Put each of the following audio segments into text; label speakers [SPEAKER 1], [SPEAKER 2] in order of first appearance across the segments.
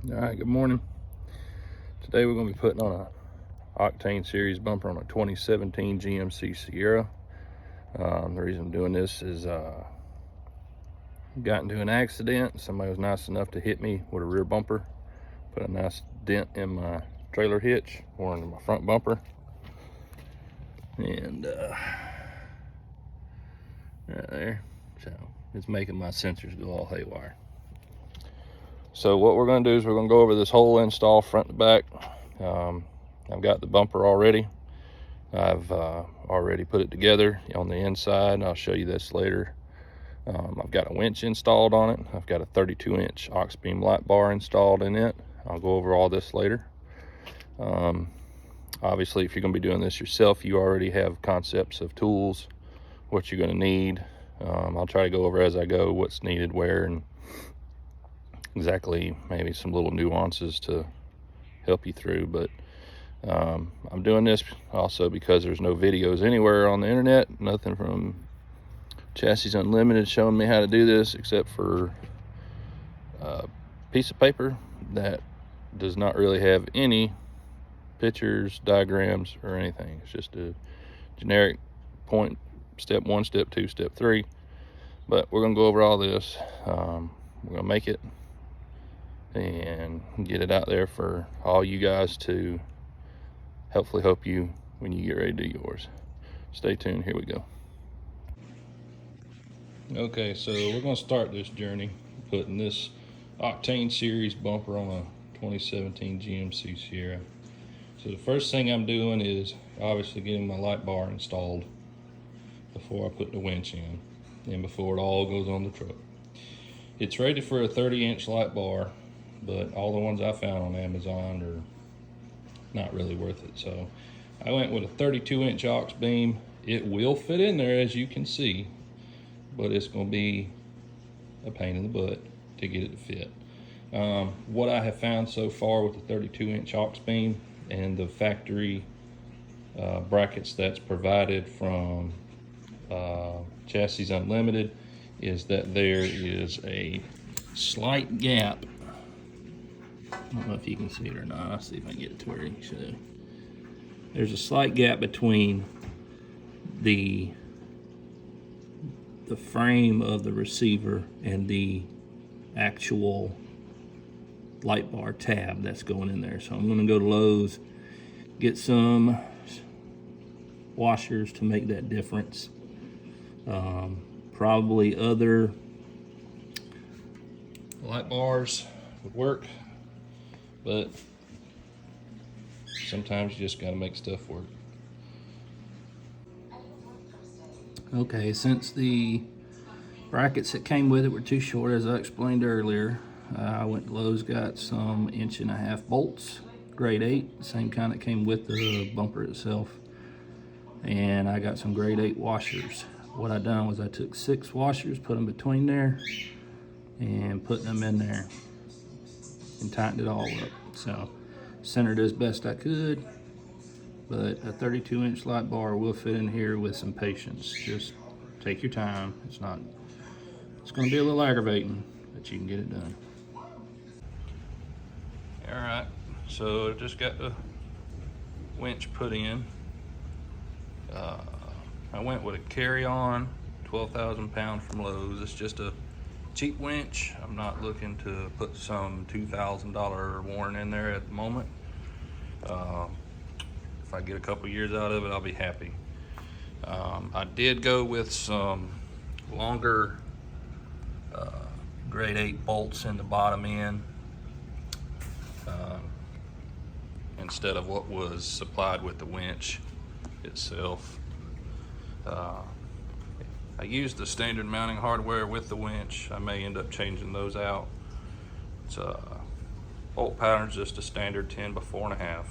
[SPEAKER 1] All right, good morning. Today we're going to be putting on a Octane series bumper on a 2017 GMC Sierra. The reason I'm doing this is got into an accident. Somebody was nice enough to hit me with a rear bumper, put a nice dent in my trailer hitch or in my front bumper, and right there, so it's making my sensors go all haywire. So what we're going to do is we're going to go over this whole install front to back. I've got the bumper already. I've already put it together on the inside. I'll show you this later. I've got a winch installed on it. I've got a 32-inch aux beam light bar installed in it. I'll go over all this later. Obviously, if you're going to be doing this yourself, you already have concepts of tools, what you're going to need. I'll try to go over as I go what's needed where, and exactly maybe some little nuances to help you through. But I'm doing this also because there's no videos anywhere on the internet, nothing from Chassis Unlimited showing me how to do this, except for a piece of paper that does not really have any pictures, diagrams, or anything. It's just a generic point, step 1, step 2, step 3. But we're going to go over all this. We're going to make it and get it out there for all you guys to hopefully help you when you get ready to do yours. Stay tuned, here we go. Okay, so we're going to start this journey putting this Octane series bumper on a 2017 GMC Sierra. So the first thing I'm doing is obviously getting my light bar installed before I put the winch in and before it all goes on the truck. It's rated for a 30-inch light bar, but all the ones I found on Amazon are not really worth it. So I went with a 32-inch aux beam. It will fit in there, as you can see, but it's going to be a pain in the butt to get it to fit. What I have found so far with the 32-inch aux beam and the factory brackets that's provided from Chassis Unlimited is that there is a slight gap. I don't know if you can see it or not. I'll see if I can get it to where you should. There's a slight gap between the frame of the receiver and the actual light bar tab that's going in there. So I'm going to go to Lowe's, get some washers to make that difference. Probably other light bars would work, but sometimes you just got to make stuff work. Okay, since the brackets that came with it were too short, as I explained earlier, I went to Lowe's, got some 1.5-inch bolts, grade 8, same kind that came with the bumper itself, and I got some grade 8 washers. What I done was I took 6 washers, put them between there, and put them in there and tightened it all up. So centered as best I could, but a 32-inch light bar will fit in here with some patience. Just take your time. It's going to be a little aggravating, but you can get it done. All right, so I just got the winch put in. I went with a carry-on 12,000 pound from Lowe's. It's just a cheap winch. I'm not looking to put some $2,000 Warren in there at the moment. If I get a couple years out of it, I'll be happy. I did go with some longer grade 8 bolts in the bottom end instead of what was supplied with the winch itself. I used the standard mounting hardware with the winch. I may end up changing those out. It's bolt pattern's just a standard 10 by 4.5,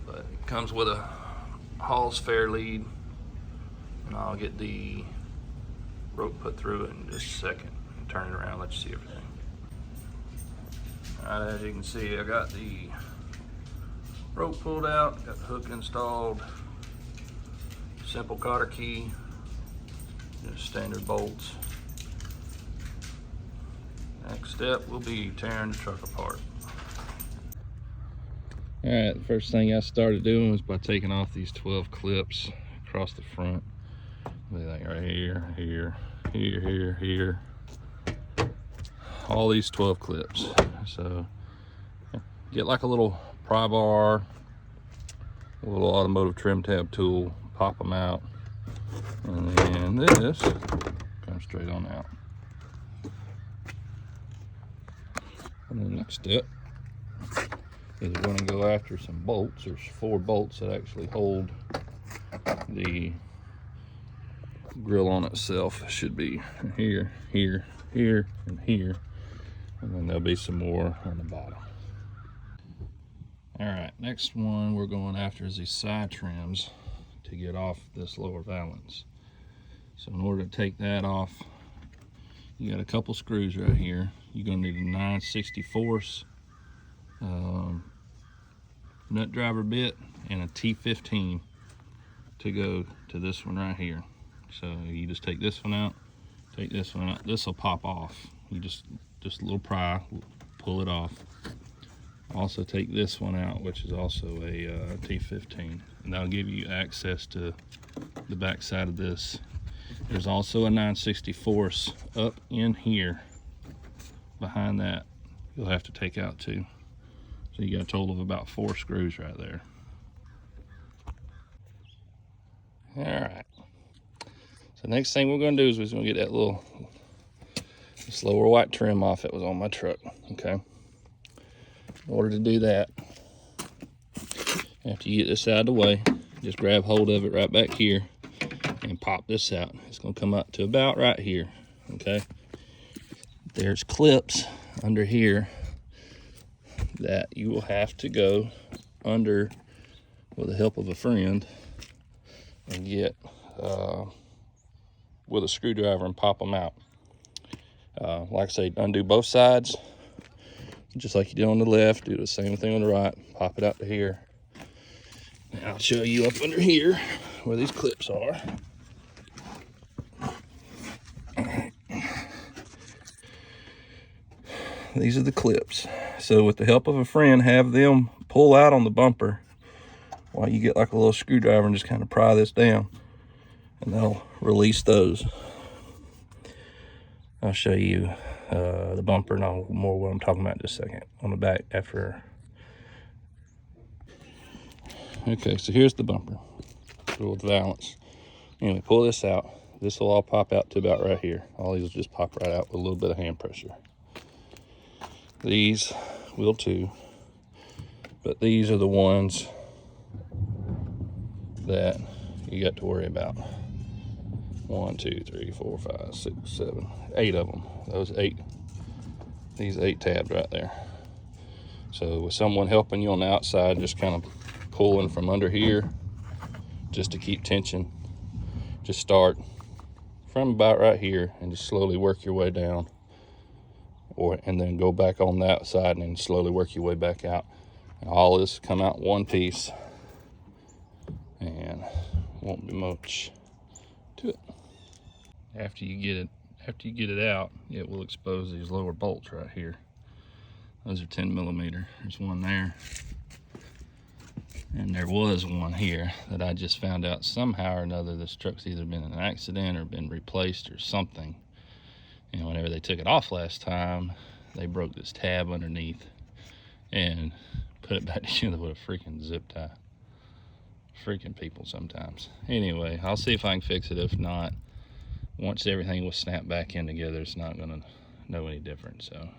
[SPEAKER 1] but it comes with a Hall's fair lead, and I'll get the rope put through it in just a second and turn it around, let you see everything. All right, as you can see, I got the rope pulled out, got the hook installed, simple cotter key, just standard bolts. That Next step will be tearing the truck apart. All right, the first thing I started doing was by taking off these 12 clips across the front. Everything right here, here, here, here, here. All these 12 clips. So get like a little pry bar, a little automotive trim tab tool, pop them out, and then this comes straight on out. And the next step is we're going to go after some bolts. There's 4 bolts that actually hold the grill on itself. It should be here, here, here, and here. And then there'll be some more on the bottom. All right, next one we're going after is these side trims to get off this lower valance. So in order to take that off, you got a couple screws right here. You're gonna need a 9/64 nut driver bit and a T15 to go to this one right here. So you just take this one out, take this one out. This will pop off. You just a little pry, pull it off. Also take this one out, which is also a T15, and that'll give you access to the back side of this. There's also a 9/64 up in here behind that you'll have to take out too. So you got a total of about 4 screws right there. All right, so next thing we're going to do is we're going to get that this lower white trim off that was on my truck. Okay, in order to do that, after you get this out of the way, just grab hold of it right back here and pop this out. It's going to come up to about right here. Okay, there's clips under here that you will have to go under with the help of a friend and get with a screwdriver and pop them out. Like I say, undo both sides, just like you did on the left. Do the same thing on the right. Pop it out to here. And I'll show you up under here where these clips are. These are the clips. So with the help of a friend, have them pull out on the bumper while you get like a little screwdriver and just kind of pry this down, and that'll release those. I'll show you the bumper and all more what I'm talking about in just a second on the back after. Okay, so here's the bumper with the valance. Anyway, pull this out. This will all pop out to about right here. All these will just pop right out with a little bit of hand pressure. These will too, but these are the ones that you got to worry about. 1, 2, 3, 4, 5, 6, 7, 8 of them. These 8 tabs right there. So with someone helping you on the outside, just kind of pulling from under here just to keep tension, just start from about right here and just slowly work your way down, and then go back on that side and then slowly work your way back out. And all this come out one piece, and won't be much to it. After you get it out, it will expose these lower bolts right here. Those are 10mm. There's one there, and there was one here that I just found out somehow or another this truck's either been in an accident or been replaced or something. And whenever they took it off last time, they broke this tab underneath and put it back together with a freaking zip tie. Freaking people sometimes. Anyway, I'll see if I can fix it. If not, once everything was snapped back in together, it's not gonna know any different. So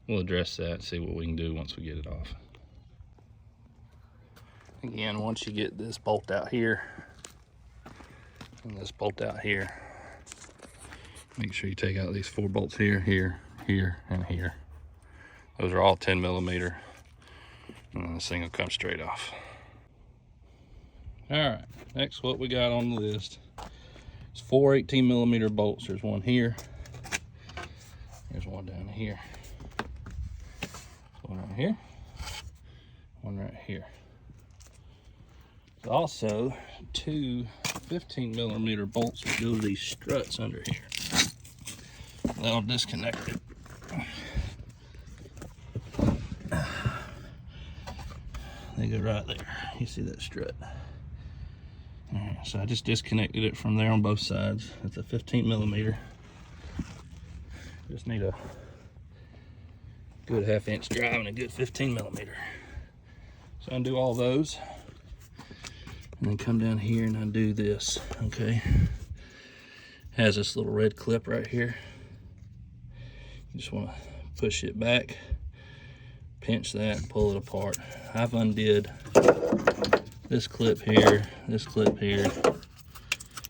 [SPEAKER 1] we'll address that, see what we can do once we get it off. Again, once you get this bolt out here and this bolt out here, make sure you take out these 4 bolts here, here, here, and here. Those are all 10mm, and this thing will come straight off. All right, next what we got on the list is 4 18mm bolts. There's one here, there's one down here, one right here, one right here. There's also 2 15mm bolts that go to these struts under here. That'll disconnect it. They go right there. You see that strut? All right, so I just disconnected it from there on both sides. It's a 15 millimeter. Just need a good 1/2 inch drive and a good 15 millimeter. So undo all those, and then come down here and undo this, okay? Has this little red clip right here. You just wanna push it back, pinch that, and pull it apart. I've undid this clip here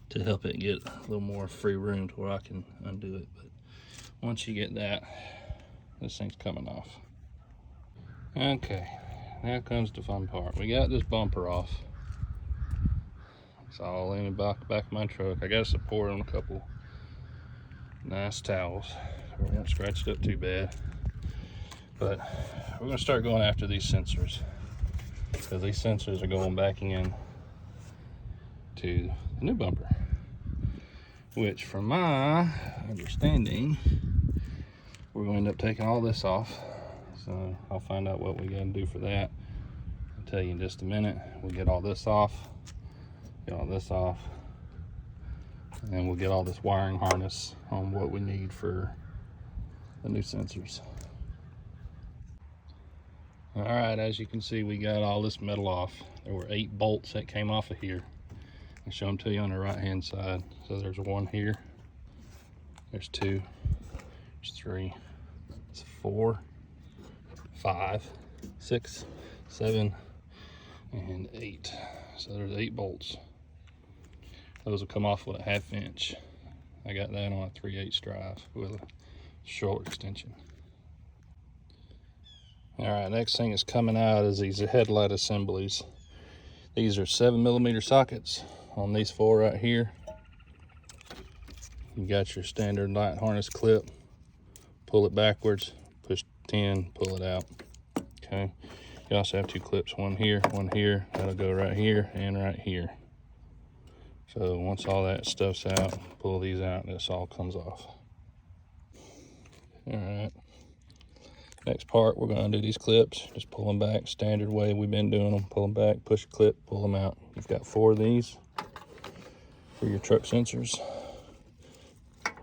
[SPEAKER 1] to help it get a little more free room to where I can undo it. But once you get that, this thing's coming off. Okay, now comes the fun part. We got this bumper off. It's all in the back of my truck. I got to support on a couple nice towels so it won't scratch it up too bad. But we're gonna start going after these sensors, because these sensors are going back in to the new bumper, which from my understanding, we're going to end up taking all this off. So I'll find out what we gotta do for that. I'll tell you in just a minute. We'll get all this off, and then we'll get all this wiring harness on what we need for the new sensors. All right, as you can see, we got all this metal off. There were 8 bolts that came off of here. I'll show them to you on the right hand side. So there's 1 here, there's 2, there's 3, it's 4, 5, 6, 7, and 8. So there's 8 bolts. Those will come off with a 1/2 inch. I got that on a 3/8 drive with a short extension. All right, next thing is coming out is these headlight assemblies. These are 7 millimeter sockets on these 4 right here. You got your standard light harness clip. Pull it backwards, push 10, pull it out. Okay. You also have 2 clips, one here. That'll go right here and right here. So once all that stuff's out, pull these out, and this all comes off. All right. Next part, we're gonna undo these clips. Just pull them back, standard way we've been doing them. Pull them back, push a clip, pull them out. You've got 4 of these for your truck sensors,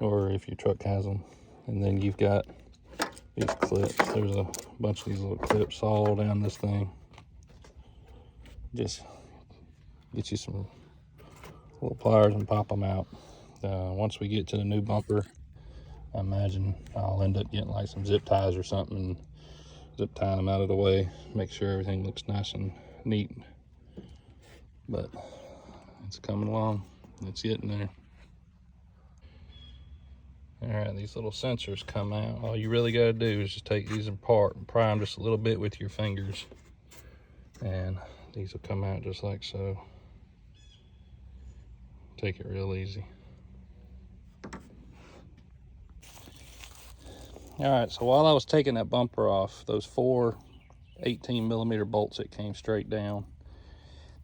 [SPEAKER 1] or if your truck has them. And then you've got these clips. There's a bunch of these little clips all down this thing. Just get you some little pliers and pop them out. Once we get to the new bumper, I imagine I'll end up getting like some zip ties or something and zip tying them out of the way, make sure everything looks nice and neat. But it's coming along, it's getting there. All right, these little sensors come out. All you really got to do is just take these apart and pry them just a little bit with your fingers, and these will come out just like so. Take it real easy. All right, so while I was taking that bumper off, those 4 18 millimeter bolts that came straight down,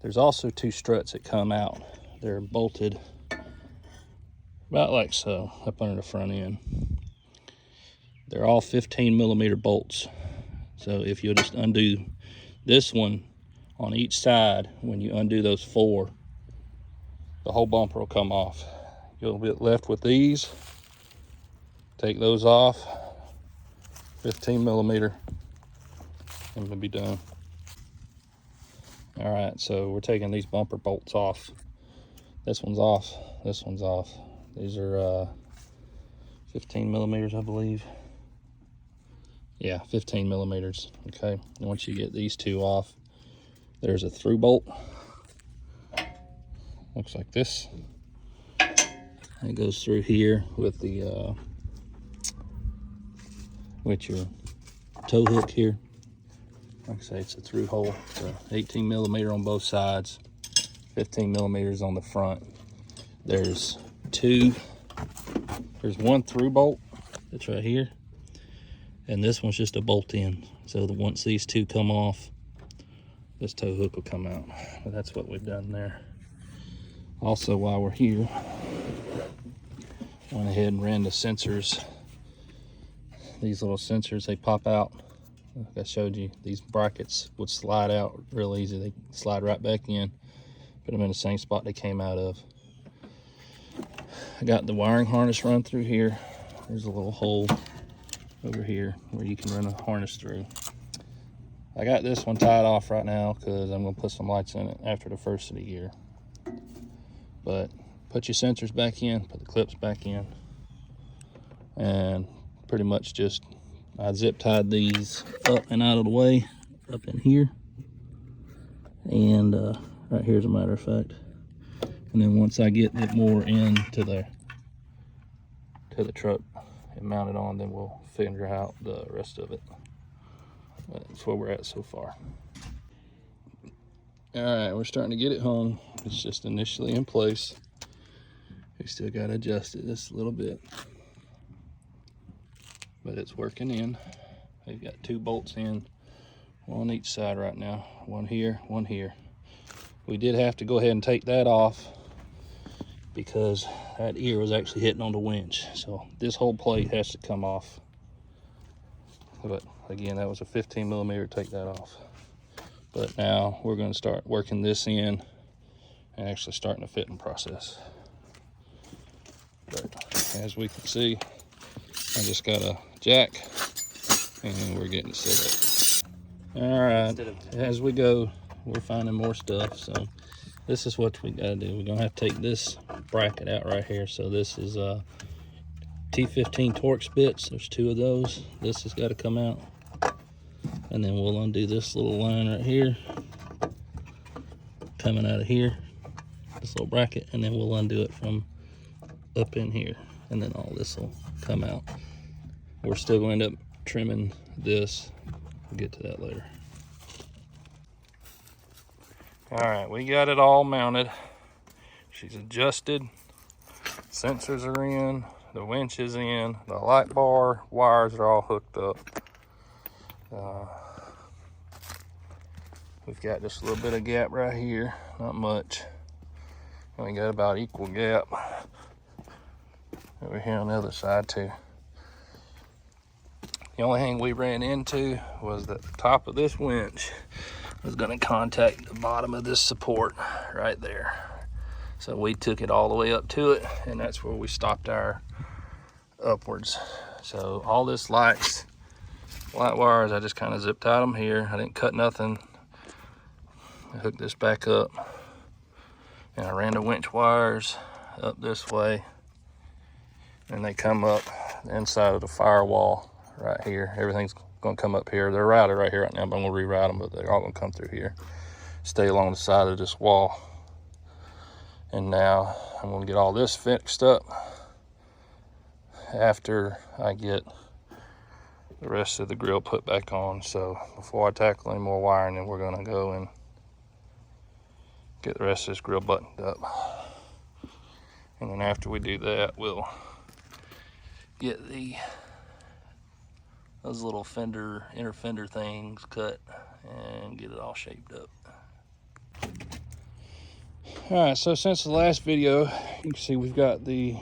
[SPEAKER 1] there's also 2 struts that come out. They're bolted about like so, up under the front end. They're all 15 millimeter bolts. So if you'll just undo this one on each side, when you undo those 4, the whole bumper will come off. You'll be left with these. Take those off, 15 millimeter, and we'll be done. All right, so we're taking these bumper bolts off. This one's off, this one's off. These are 15 millimeters, I believe. Yeah, 15 millimeters, okay. And once you get these 2 off, there's a through bolt. Looks like this. It goes through here with the with your tow hook here. Like I say, it's a through hole. So 18 millimeter on both sides, 15 millimeters on the front. There's 1 through bolt that's right here, and this one's just a bolt in. So that once these 2 come off, this tow hook will come out. But that's what we've done there. Also, while we're here, went ahead and ran the sensors. These little sensors, they pop out Like I showed you, these brackets would slide out real easy. They slide right back in, put them in the same spot they came out of. I got the wiring harness run through here. There's a little hole over here where you can run a harness through. I got this one tied off right now because I'm going to put some lights in it after the first of the year. But put your sensors back in, put the clips back in, and pretty much just I zip tied these up and out of the way up in here, and right here as a matter of fact. And then once I get it more into the truck and mount it on, then we'll figure out the rest of it. That's where we're at so far. All right, we're starting to get it hung. It's just initially in place. We still got to adjust it just a little bit, but it's working in. We've got 2 bolts in, one on each side right now. One here, one here. We did have to go ahead and take that off because that ear was actually hitting on the winch. So this whole plate has to come off. But again, that was a 15mm, take that off. But now we're going to start working this in and actually starting the fitting process. But as we can see, I just got a jack and we're getting it set up. All right, as we go, we're finding more stuff. So this is what we gotta do. We're gonna have to take this bracket out right here. So this is T15 Torx bits. There's 2 of those. This has got to come out, and then we'll undo this little line right here coming out of here, this little bracket, and then we'll undo it from up in here, and then all this will come out. We're still going to end up trimming this. We'll get to that later. All right, we got it all mounted. She's adjusted. Sensors are in. The winch is in. The light bar wires are all hooked up. We've got just a little bit of gap right here. Not much. And we got about equal gap over here on the other side too. The only thing we ran into was that the top of this winch was going to contact the bottom of this support right there. So we took it all the way up to it, and that's where we stopped our upwards. So all this light wires, I just kind of zip tied them here. I didn't cut nothing. I hooked this back up, and I ran the winch wires up this way, and they come up the inside of the firewall right here. Everything's gonna come up here. They're routed right here right now, but I'm gonna reroute them, but they're all gonna come through here, stay along the side of this wall. And now I'm gonna get all this fixed up after I get the rest of the grill put back on. So before I tackle any more wiring, then we're gonna go and get the rest of this grill buttoned up. And then after we do that, we'll get those little inner fender things cut and get it all shaped up. All right, so since the last video, you can see we've got the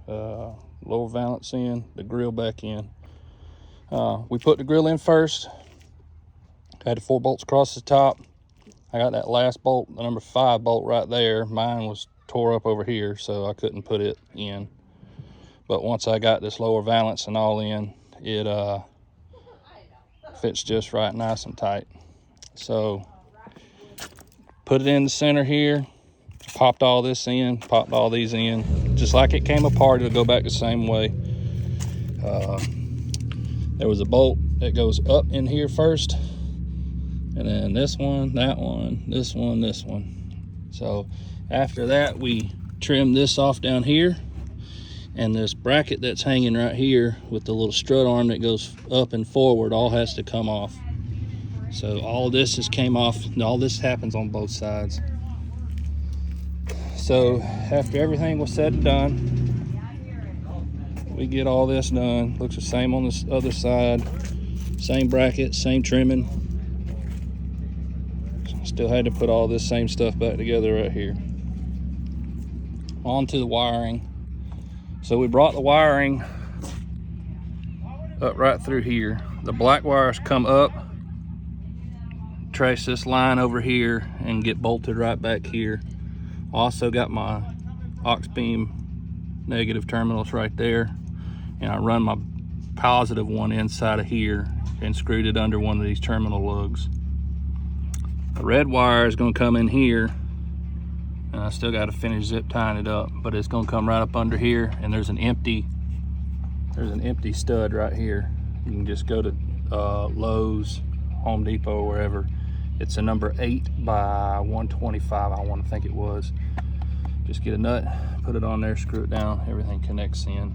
[SPEAKER 1] lower valance in, the grill back in. We put the grill in first. Had the 4 bolts across the top. I got that last bolt, the number 5 bolt right there. Mine was tore up over here, so I couldn't put it in. But once I got this lower valance and all in, it fits just right, nice and tight. So put it in the center here, popped all this in, popped all these in, just like it came apart. It'll go back the same way. There was a bolt that goes up in here first, and then this one, that one, this one, this one. So after that, we trim this off down here, and this bracket that's hanging right here with the little strut arm that goes up and forward all has to come off. So all this just came off. All this happens on both sides. So after everything was said and done, we get all this done. Looks the same on this other side. Same bracket, same trimming. Still had to put all this same stuff back together right here. On to the wiring. So we brought the wiring up right through here. the black wires come up, trace this line over here, and get bolted right back here. Also got my aux beam negative terminals right there, and I run my positive one inside of here and screwed it under one of these terminal lugs. The red wire is going to come in here, and I still got to finish zip tying it up, but it's going to come right up under here, and there's an empty stud right here. You can just go to Lowe's, Home Depot, or wherever. It's a number 8 by 125, I want to think it was. Just get a nut, put it on there, screw it down, everything connects in.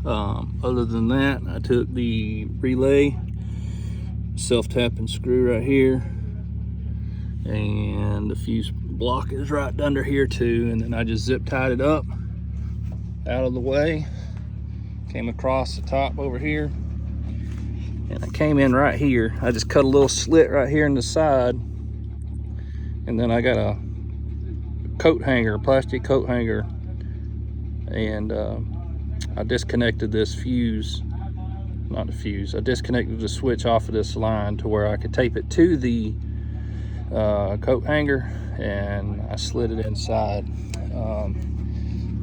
[SPEAKER 1] Other than that, I took the relay, self-tapping screw right here, and the fuse block is right under here too, and then I just zip tied it up out of the way, came across the top over here, and I came in right here. I just cut a little slit right here in the side, and then I got a coat hanger, a plastic coat hanger, and I disconnected this fuse, not the fuse, I disconnected the switch off of this line to where I could tape it to the coat hanger, and I slid it inside.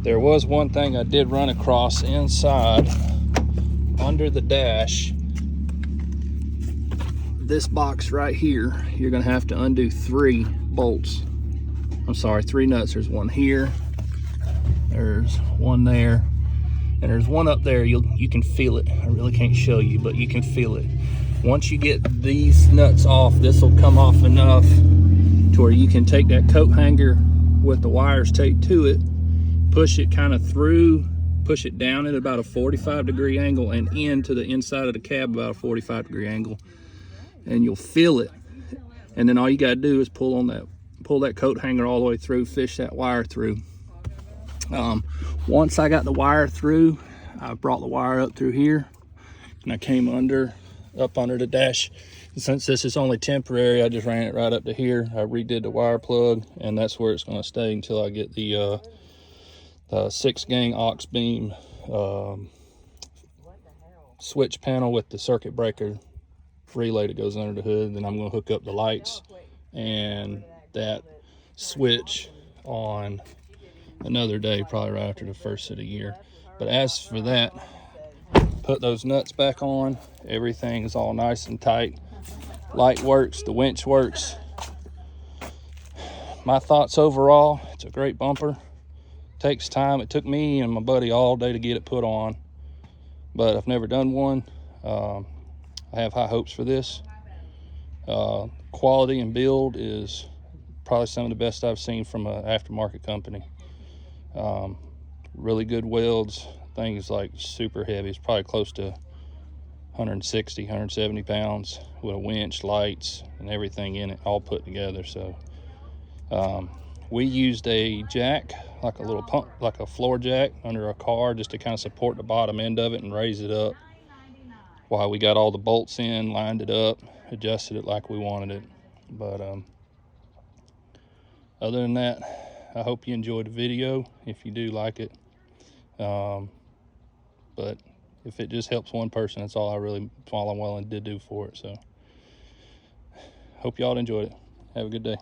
[SPEAKER 1] There was one thing I did run across inside under the dash. This box right here, you're gonna have to undo 3 bolts. I'm sorry, 3 nuts. There's one here, there's one there, and there's one up there. You can feel it. I really can't show you, but you can feel it. Once you get these nuts off, this will come off enough to where you can take that coat hanger with the wires taped to it, push it kind of through, push it down at about a 45-degree angle and into the inside of the cab about a 45-degree angle, and you'll feel it. And then all you got to do is pull that coat hanger all the way through, fish that wire through. Once I got the wire through, I brought the wire up through here, and I came up under the dash. And since this is only temporary, I just ran it right up to here. I redid the wire plug, and that's where it's going to stay until I get the 6-gang aux beam switch panel with the circuit breaker relay that goes under the hood. Then I'm going to hook up the lights and that switch on another day, probably right after the first of the year. But as for that, put those nuts back on, everything is all nice and tight. Light works, the winch works. My thoughts overall, it's a great bumper. Takes time. It took me and my buddy all day to get it put on, but I've never done one. I have high hopes for this. Quality and build is probably some of the best I've seen from an aftermarket company. Really good welds. Thing is like super heavy. It's probably close to 160, 170 pounds with a winch, lights, and everything in it all put together. So we used a jack, like a little pump, like a floor jack under a car, just to kind of support the bottom end of it and raise it up while we got all the bolts in, lined it up, adjusted it like we wanted it. But other than that, I hope you enjoyed the video. If you do, like it. But if it just helps one person, that's all I'm willing to do for it. So hope y'all enjoyed it. Have a good day.